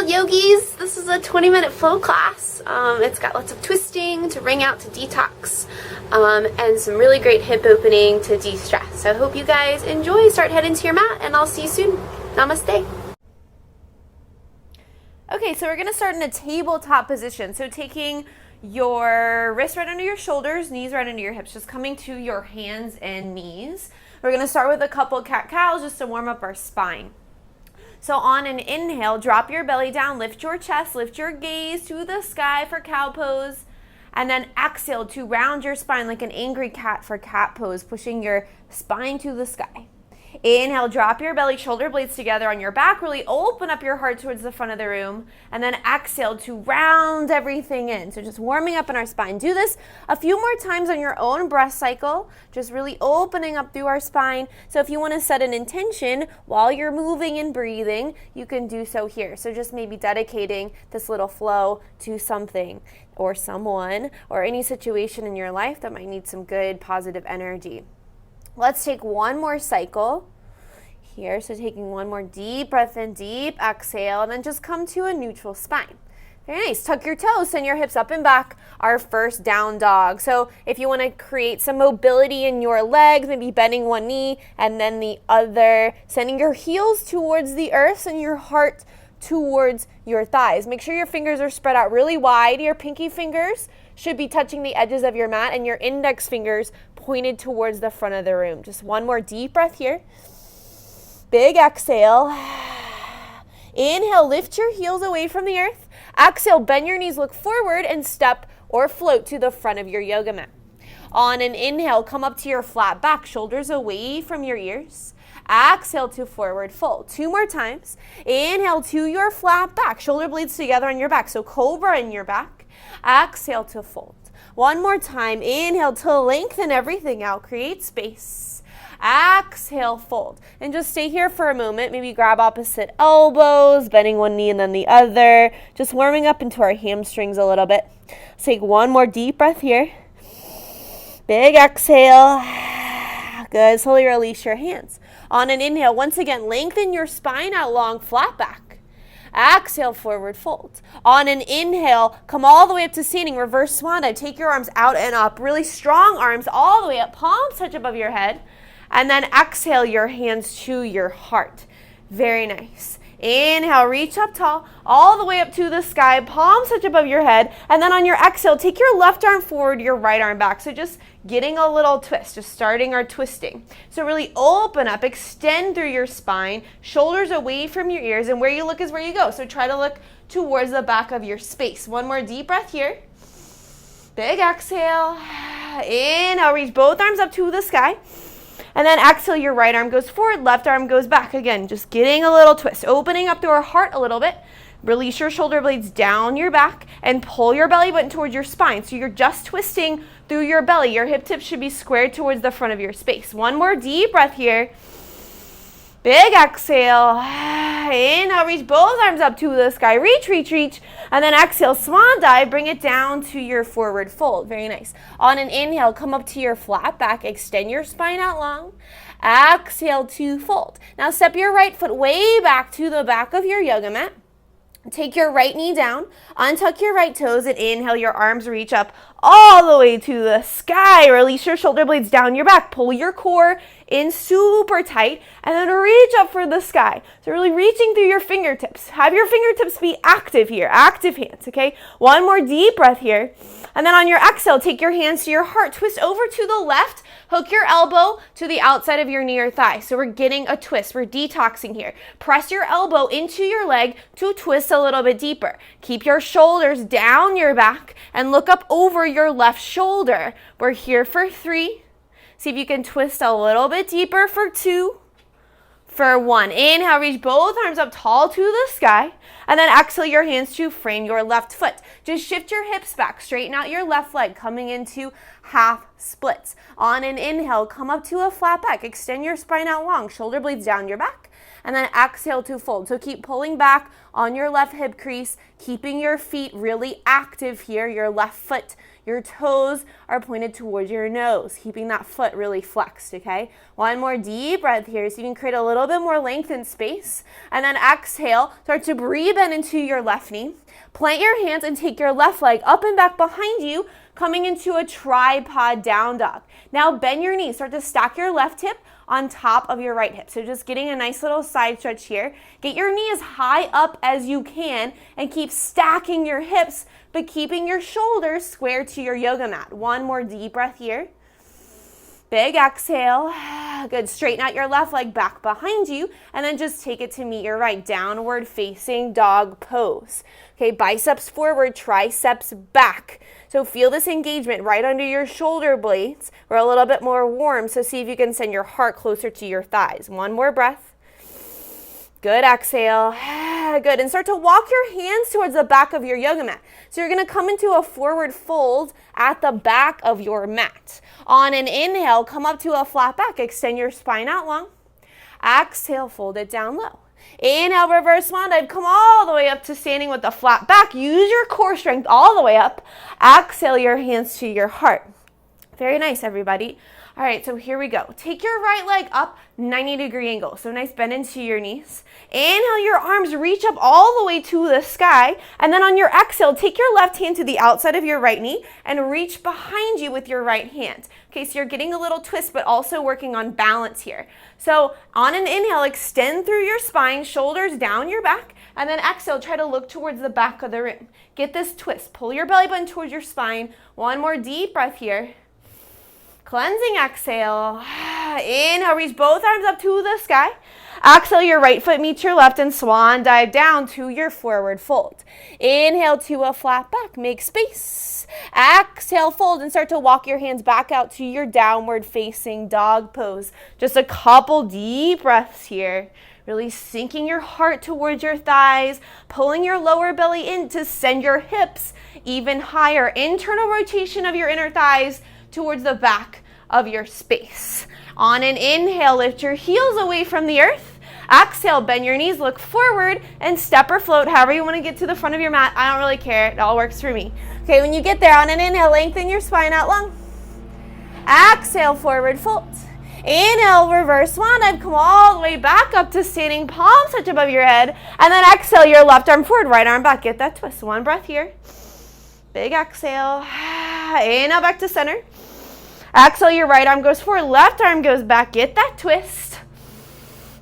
Flow yogis. This is a 20-minute flow class. It's got lots of twisting to wring out to detox, and some really great hip opening to de-stress. So I hope you guys enjoy. Start heading to your mat, and I'll see you soon. Namaste. Okay, so we're going to start in a tabletop position. So taking your wrists right under your shoulders, knees right under your hips, just coming to your hands and knees. We're going to start with a couple cat-cows just to warm up our spine. So on an inhale, drop your belly down, lift your chest, lift your gaze to the sky for cow pose, and then exhale to round your spine like an angry cat for cat pose, pushing your spine to the sky. Inhale, drop your belly, shoulder blades together on your back, really open up your heart towards the front of the room, and then exhale to round everything in. So just warming up in our spine. Do this a few more times on your own breath cycle, just really opening up through our spine. So if you want to set an intention while you're moving and breathing, you can do so here. So just maybe dedicating this little flow to something or someone or any situation in your life that might need some good positive energy. Let's take one more cycle here. So taking one more deep breath in, deep exhale, and then just come to a neutral spine. Very nice. Tuck your toes, send your hips up and back, our first down dog. So if you want to create some mobility in your legs, maybe bending one knee and then the other, sending your heels towards the earth and your heart towards your thighs. Make sure your fingers are spread out really wide. Your pinky fingers should be touching the edges of your mat and your index fingers pointed towards the front of the room. Just one more deep breath here. Big exhale. Inhale, lift your heels away from the earth. Exhale, bend your knees, look forward, and step or float to the front of your yoga mat. On an inhale, come up to your flat back, shoulders away from your ears. Exhale to forward fold. Two more times. Inhale to your flat back, shoulder blades together on your back, so cobra in your back. Exhale to fold. One more time. Inhale to lengthen everything out, create space. Exhale, fold. And just stay here for a moment. Maybe grab opposite elbows, bending one knee and then the other. Just warming up into our hamstrings a little bit. Let's take one more deep breath here. Big exhale. Good. Slowly release your hands. On an inhale, once again, lengthen your spine out long, flat back. Exhale, forward fold. On an inhale, come all the way up to standing, reverse swan dive. Take your arms out and up. Really strong arms all the way up, palms touch above your head. And then exhale your hands to your heart. Very nice. Inhale, reach up tall, all the way up to the sky, palms touch above your head. And then on your exhale, take your left arm forward, your right arm back. So just getting a little twist, just starting our twisting. So really open up, extend through your spine, shoulders away from your ears, and where you look is where you go. So try to look towards the back of your space. One more deep breath here. Big exhale. Inhale, reach both arms up to the sky. And then exhale, your right arm goes forward, left arm goes back. Again, just getting a little twist, opening up through our heart a little bit. Release your shoulder blades down your back and pull your belly button towards your spine. So you're just twisting through your belly. Your hip tips should be squared towards the front of your space. One more deep breath here. Big exhale. Inhale, reach both arms up to the sky. Reach, reach, reach. And then exhale, swan dive. Bring it down to your forward fold. Very nice. On an inhale, come up to your flat back. Extend your spine out long. Exhale to fold. Now step your right foot way back to the back of your yoga mat. Take your right knee down, untuck your right toes, and inhale, your arms reach up all the way to the sky. Release your shoulder blades down your back. Pull your core in super tight, and then reach up for the sky. So really reaching through your fingertips. Have your fingertips be active here, active hands, okay? One more deep breath here. And then on your exhale, take your hands to your heart. Twist over to the left. Hook your elbow to the outside of your knee or thigh. So we're getting a twist. We're detoxing here. Press your elbow into your leg to twist a little bit deeper. Keep your shoulders down your back and look up over your left shoulder. We're here for 3. See if you can twist a little bit deeper for 2. For 1. Inhale, reach both arms up tall to the sky. And then exhale your hands to frame your left foot. Just shift your hips back. Straighten out your left leg, coming into half splits. On an inhale, come up to a flat back. Extend your spine out long. Shoulder blades down your back. And then exhale to fold. So keep pulling back on your left hip crease, keeping your feet really active here. Your left foot, Your toes are pointed towards your nose, keeping that foot really flexed, okay? One more deep breath here so you can create a little bit more length and space. And then exhale, start to breathe in into your left knee. Plant your hands and take your left leg up and back behind you, coming into a tripod down dog. Now bend your knees. Start to stack your left hip on top of your right hip. So just getting a nice little side stretch here. Get your knee as high up as you can and keep stacking your hips, but keeping your shoulders square to your yoga mat. One more deep breath here. Big exhale. Good. Straighten out your left leg back behind you, and then just take it to meet your right. Downward facing dog pose. Okay, biceps forward, triceps back. So feel this engagement right under your shoulder blades. We're a little bit more warm, so see if you can send your heart closer to your thighs. One more breath. Good, exhale. Good, and start to walk your hands towards the back of your yoga mat. So you're gonna come into a forward fold at the back of your mat. On an inhale, come up to a flat back, extend your spine out long. Exhale, fold it down low. Inhale, reverse swan dive, come all the way up to standing with a flat back. Use your core strength all the way up. Exhale your hands to your heart. Very nice, everybody. All right, so here we go. Take your right leg up, 90-degree angle. So nice bend into your knees. Inhale, your arms reach up all the way to the sky. And then on your exhale, take your left hand to the outside of your right knee and reach behind you with your right hand. Okay, so you're getting a little twist, but also working on balance here. So on an inhale, extend through your spine, shoulders down your back. And then exhale, try to look towards the back of the room. Get this twist. Pull your belly button towards your spine. One more deep breath here. Cleansing exhale. Inhale, reach both arms up to the sky. Exhale, your right foot meets your left and swan dive down to your forward fold. Inhale to a flat back, make space. Exhale, fold and start to walk your hands back out to your downward facing dog pose. Just a couple deep breaths here. Really sinking your heart towards your thighs, pulling your lower belly in to send your hips even higher. Internal rotation of your inner thighs towards the back of your space. On an inhale, lift your heels away from the earth. Exhale, bend your knees, look forward, and step or float, however you want to get to the front of your mat. I don't really care. It all works for me. Okay, when you get there, on an inhale, lengthen your spine out long. Exhale, forward fold. Inhale, reverse swan dive. Come all the way back up to standing, palms touch above your head. And then exhale, your left arm forward, right arm back. Get that twist. One breath here. Big exhale. Inhale, back to center. Exhale, your right arm goes forward, left arm goes back. Get that twist.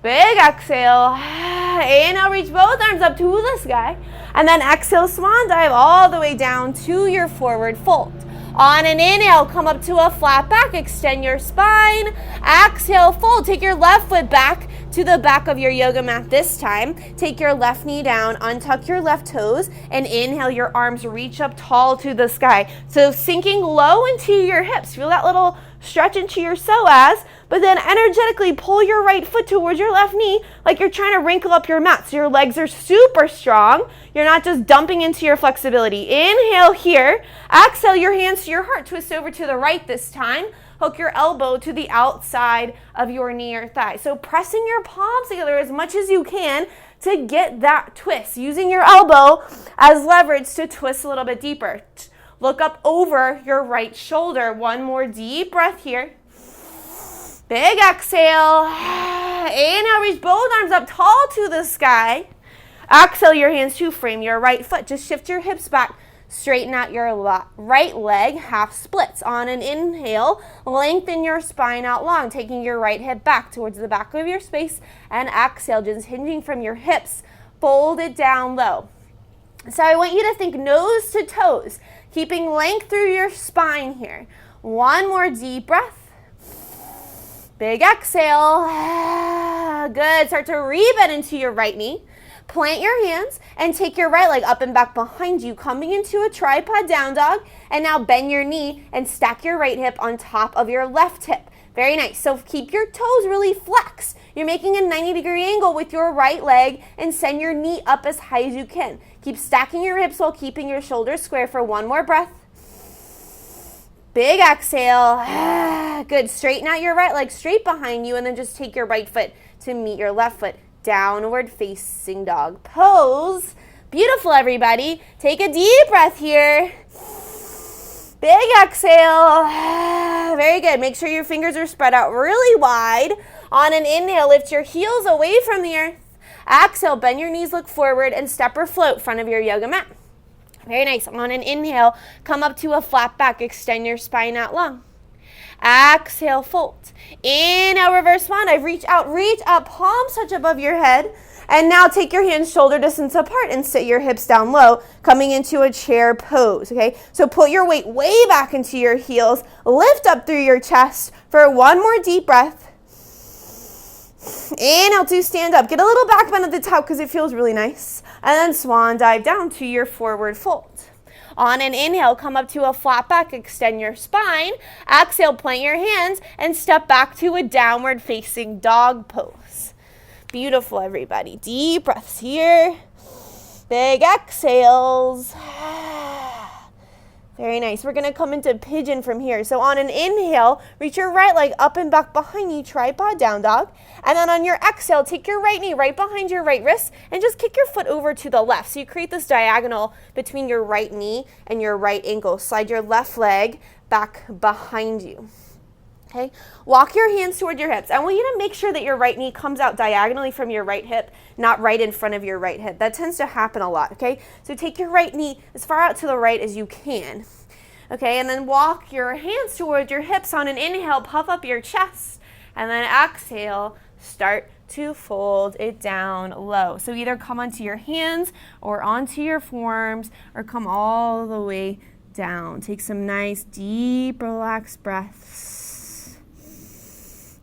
Big exhale. Inhale, reach both arms up to the sky. And then exhale, swan dive all the way down to your forward fold. On an inhale, come up to a flat back, extend your spine. Exhale, fold. Take your left foot back to the back of your yoga mat this time. Take your left knee down, untuck your left toes, and inhale, your arms reach up tall to the sky. So sinking low into your hips. Feel that little stretch into your psoas, but then energetically pull your right foot towards your left knee like you're trying to wrinkle up your mat. So your legs are super strong. You're not just dumping into your flexibility. Inhale here. Exhale, your hands to your heart. Twist over to the right this time. Hook your elbow to the outside of your knee or thigh. So pressing your palms together as much as you can to get that twist. Using your elbow as leverage to twist a little bit deeper. Look up over your right shoulder. One more deep breath here. Big exhale. Inhale, reach both arms up tall to the sky. Exhale, your hands to frame your right foot. Just shift your hips back. Straighten out your right leg, half splits. On an inhale, lengthen your spine out long, taking your right hip back towards the back of your space. And exhale, just hinging from your hips. Fold it down low. So I want you to think nose to toes, keeping length through your spine here. One more deep breath. Big exhale. Good. Start to rebend into your right knee. Plant your hands and take your right leg up and back behind you, coming into a tripod down dog. And now bend your knee and stack your right hip on top of your left hip. Very nice. So keep your toes really flexed. You're making a 90-degree angle with your right leg and send your knee up as high as you can. Keep stacking your hips while keeping your shoulders square for one more breath. Big exhale. Good. Straighten out your right leg straight behind you and then just take your right foot to meet your left foot. Downward facing dog pose. Beautiful, everybody. Take a deep breath here. Big exhale. Very good. Make sure your fingers are spread out really wide. On an inhale, lift your heels away from the earth. Exhale, bend your knees, look forward, and step or float front of your yoga mat. Very nice. On an inhale, come up to a flat back. Extend your spine out long. Exhale, fold. Inhale, reverse swan. Reach up, palms touch above your head. And now take your hands shoulder distance apart and sit your hips down low, coming into a chair pose, okay? So put your weight way back into your heels. Lift up through your chest for one more deep breath. Inhale to stand up. Get a little back bend at the top because it feels really nice. And then swan dive down to your forward fold. On an inhale, come up to a flat back, extend your spine. Exhale, plant your hands and step back to a downward facing dog pose. Beautiful, everybody. Deep breaths here. Big exhales. Very nice. We're going to come into pigeon from here. So on an inhale, reach your right leg up and back behind you, tripod down dog. And then on your exhale, take your right knee right behind your right wrist and just kick your foot over to the left. So you create this diagonal between your right knee and your right ankle. Slide your left leg back behind you. Okay, walk your hands toward your hips. I want you to make sure that your right knee comes out diagonally from your right hip, not right in front of your right hip. That tends to happen a lot, okay? So take your right knee as far out to the right as you can. Okay, and then walk your hands toward your hips. On an inhale, puff up your chest. And then exhale, start to fold it down low. So either come onto your hands or onto your forearms or come all the way down. Take some nice, deep, relaxed breaths.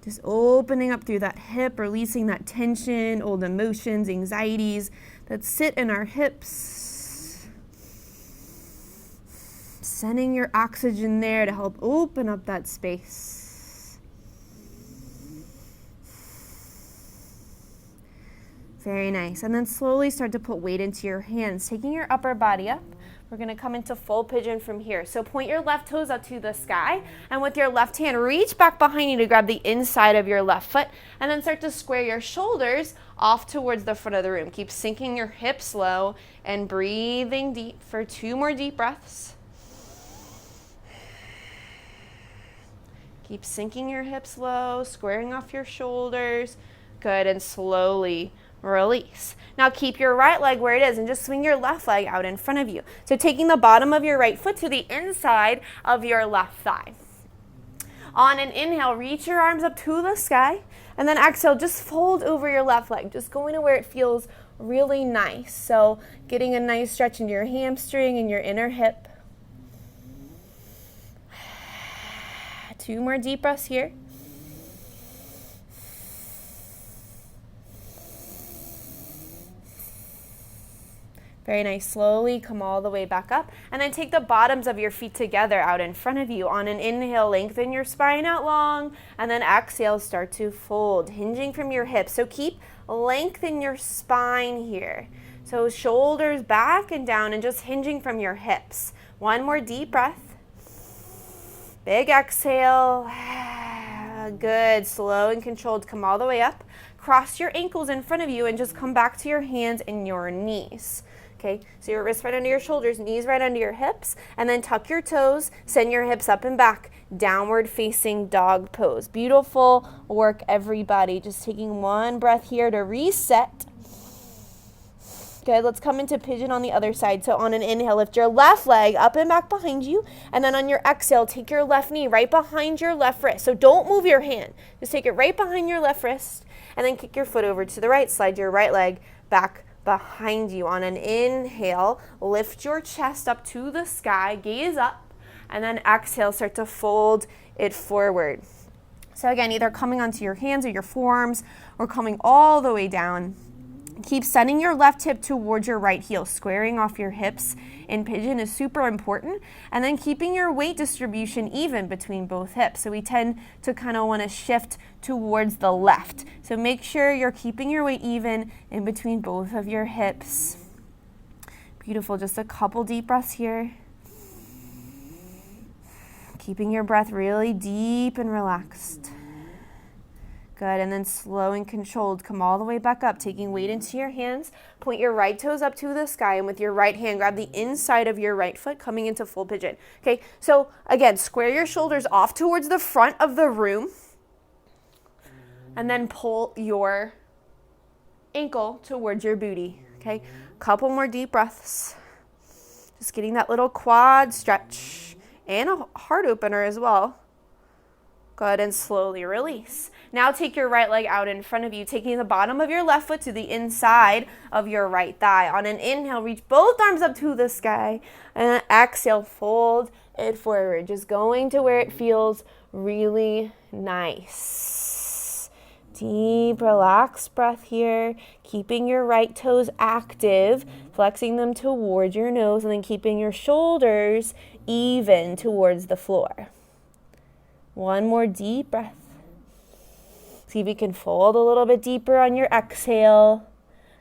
Just opening up through that hip, releasing that tension, old emotions, anxieties that sit in our hips. Sending your oxygen there to help open up that space. Very nice. And then slowly start to put weight into your hands, taking your upper body up. We're going to come into full pigeon from here. So point your left toes up to the sky, and with your left hand, reach back behind you to grab the inside of your left foot, and then start to square your shoulders off towards the front of the room. Keep sinking your hips low and breathing deep for 2 more deep breaths. Keep sinking your hips low, squaring off your shoulders. Good, and slowly release. Now keep your right leg where it is and just swing your left leg out in front of you. So taking the bottom of your right foot to the inside of your left thigh. On an inhale, reach your arms up to the sky, and then exhale, just fold over your left leg, just going to where it feels really nice. So getting a nice stretch into your hamstring and your inner hip. 2 more deep breaths here. Very nice. Slowly come all the way back up. And then take the bottoms of your feet together out in front of you. On an inhale, lengthen your spine out long. And then exhale, start to fold, hinging from your hips. So keep lengthen your spine here. So shoulders back and down and just hinging from your hips. 1 more deep breath. Big exhale. Good. Slow and controlled. Come all the way up. Cross your ankles in front of you and just come back to your hands and your knees. Okay, so your wrists right under your shoulders, knees right under your hips, and then tuck your toes, send your hips up and back, downward facing dog pose. Beautiful work, everybody. Just taking 1 breath here to reset. Good, let's come into pigeon on the other side. So on an inhale, lift your left leg up and back behind you, and then on your exhale, take your left knee right behind your left wrist. So don't move your hand. Just take it right behind your left wrist, and then kick your foot over to the right. Slide your right leg back behind you. On an inhale, lift your chest up to the sky, gaze up, and then exhale, start to fold it forward. So again, either coming onto your hands or your forearms or coming all the way down. Keep sending your left hip towards your right heel. Squaring off your hips in pigeon is super important. And then keeping your weight distribution even between both hips. So we tend to kind of want to shift towards the left. So make sure you're keeping your weight even in between both of your hips. Beautiful. Just a couple deep breaths here. Keeping your breath really deep and relaxed. Good, and then slow and controlled, come all the way back up, taking weight into your hands. Point your right toes up to the sky, and with your right hand, grab the inside of your right foot, coming into full pigeon. Okay, so again, square your shoulders off towards the front of the room, and then pull your ankle towards your booty. Okay, couple more deep breaths. Just getting that little quad stretch and a heart opener as well. Good, and slowly release. Now take your right leg out in front of you, taking the bottom of your left foot to the inside of your right thigh. On an inhale, reach both arms up to the sky. And exhale, fold it forward. Just going to where it feels really nice. Deep, relaxed breath here. Keeping your right toes active, flexing them towards your nose, and then keeping your shoulders even towards the floor. One more deep breath. See if you can fold a little bit deeper on your exhale.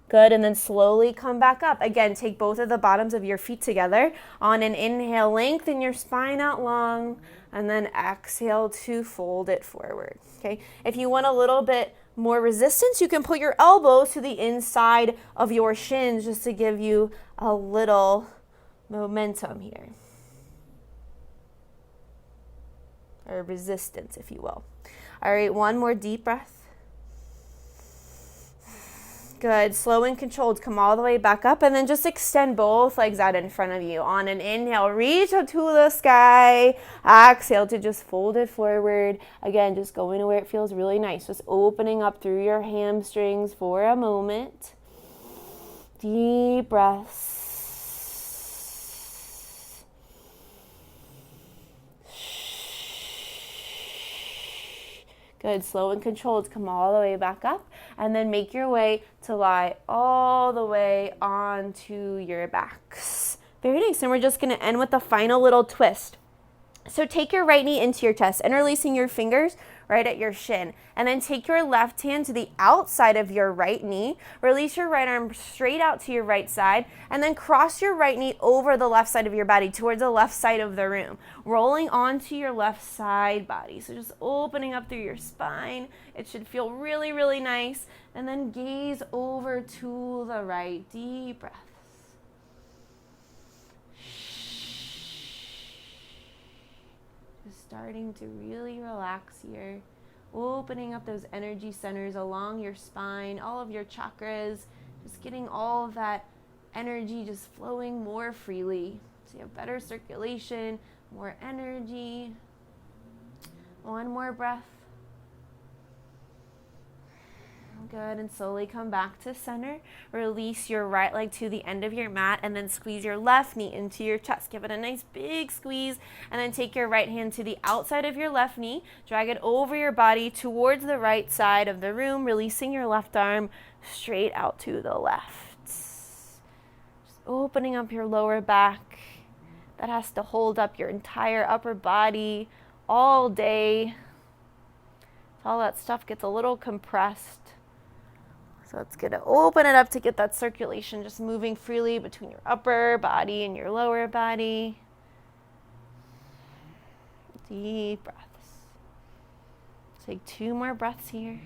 Good, and then slowly come back up. Again, take both of the bottoms of your feet together. On an inhale, lengthen your spine out long, and then exhale to fold it forward. Okay. If you want a little bit more resistance, you can put your elbows to the inside of your shins just to give you a little momentum here. Or resistance, if you will. All right, one more deep breath. Good, slow and controlled, come all the way back up, and then just extend both legs out in front of you. On an inhale, reach up to the sky. Exhale to just fold it forward. Again, just going to where it feels really nice. Just opening up through your hamstrings for a moment. Deep breaths. Good, slow and controlled, come all the way back up, and then make your way to lie all the way onto your backs. Very nice, and we're just gonna end with a final little twist. So take your right knee into your chest, interlacing your fingers right at your shin, and then take your left hand to the outside of your right knee, release your right arm straight out to your right side, and then cross your right knee over the left side of your body towards the left side of the room, rolling onto your left side body. So just opening up through your spine. It should feel really, really nice. And then gaze over to the right. Deep breath. Starting to really relax here, opening up those energy centers along your spine, all of your chakras, just getting all of that energy just flowing more freely. So you have better circulation, more energy. One more breath. Good, and slowly come back to center. Release your right leg to the end of your mat, and then squeeze your left knee into your chest. Give it a nice big squeeze, and then take your right hand to the outside of your left knee. Drag it over your body towards the right side of the room, releasing your left arm straight out to the left. Just opening up your lower back. That has to hold up your entire upper body all day. So all that stuff gets a little compressed. So it's going to open it up to get that circulation just moving freely between your upper body and your lower body. Deep breaths. Take 2 more breaths here.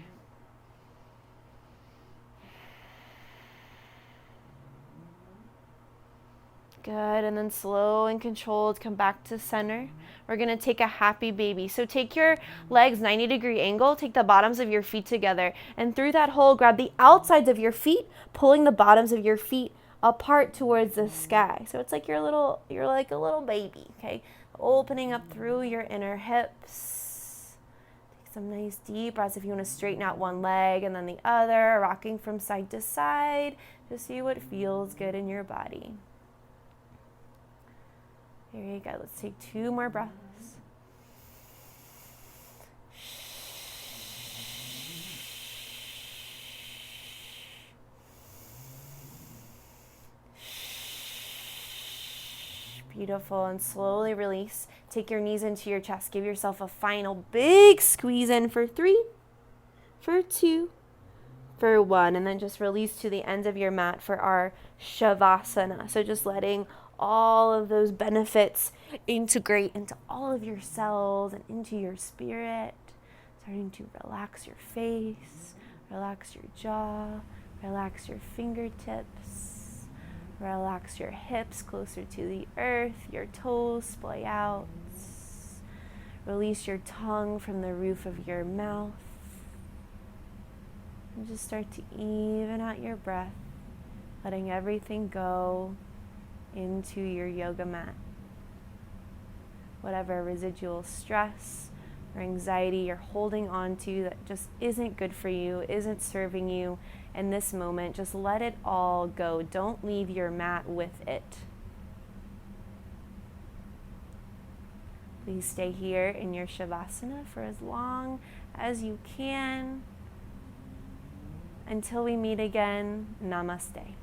Good, and then slow and controlled, come back to center. We're gonna take a happy baby. So take your legs 90-degree angle, take the bottoms of your feet together, and through that hole, grab the outsides of your feet, pulling the bottoms of your feet apart towards the sky. So it's like you're like a little baby, okay? Opening up through your inner hips. Take some nice deep breaths if you wanna straighten out one leg and then the other, rocking from side to side to see what feels good in your body. There you go. Let's take 2 more breaths. Beautiful. And slowly release. Take your knees into your chest. Give yourself a final big squeeze in for 3, for 2, for 1. And then just release to the end of your mat for our Shavasana. So just letting all of those benefits integrate into all of your cells and into your spirit. Starting to relax your face, relax your jaw, relax your fingertips, relax your hips closer to the earth, your toes splay out. Release your tongue from the roof of your mouth. And just start to even out your breath, letting everything go into your yoga mat. Whatever residual stress or anxiety you're holding on to that just isn't good for you, isn't serving you in this moment, just let it all go. Don't leave your mat with it. Please stay here in your Shavasana for as long as you can. Until we meet again, namaste.